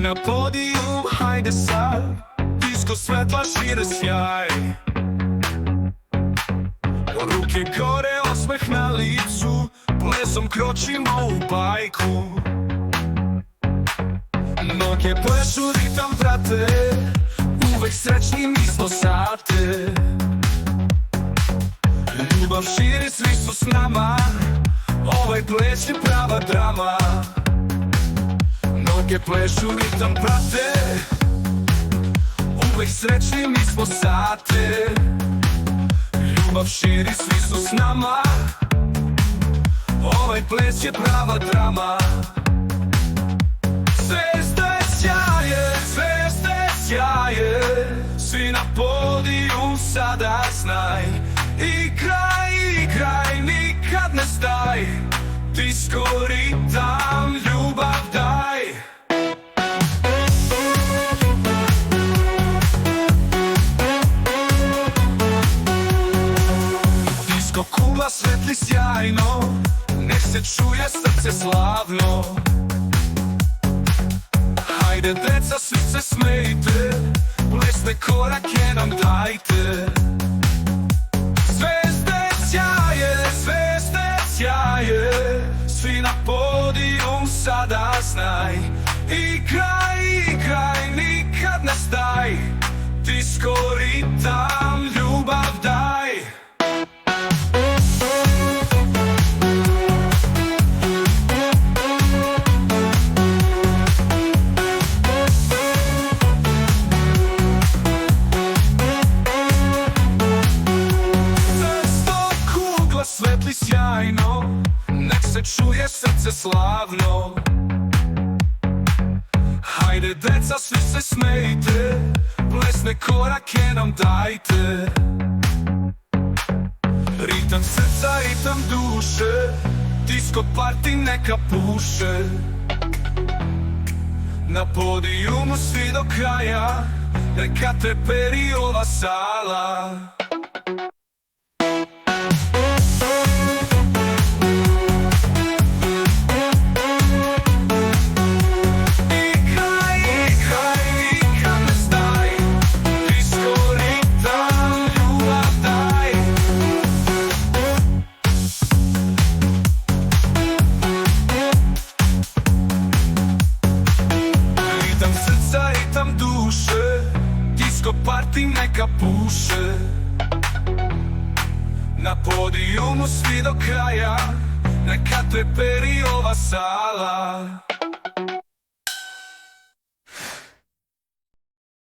na podiju, hajde sad, disko svetla šire sjaj. Ruke gore, osmeh na licu, plesom kročimo u bajku. Noge plešu, ritam prate, uvek srećni mi smo sate. Ljubav širi, svi su s nama, ovaj ples je prava drama. Noge plešu, ritam prate, uvek srećni mi smo sate. Ljubav širi, svi su s nama, ovaj ples je prava drama. Zvezde sjaje, zvezde sjaje, svi na podiju sada znaj. Igraj, igraj, nikad ne staj, disko ritam, ljubav daj. Disko kugla svetli sjajno, nek se čuje srce slavno. Hajde deca, svi se smejte, plesne korake nam dajte. Zvezde sjaje, zvezde sjaje, svi na podiju sada znaj. Igraj, igraj, nikad ne staj, disko ritam, ljubav daj. Svetli sjajno, nek se čuje srce slavno. Hajde deca, svi se smejte, plesne korake nam dajte. Ritam srca, ritam duše, disko party neka puše. Na podijumu svi do kraja, neka treperi ova sala. Party neka puše, na podijumu svi do kraja, neka treperi ova sala.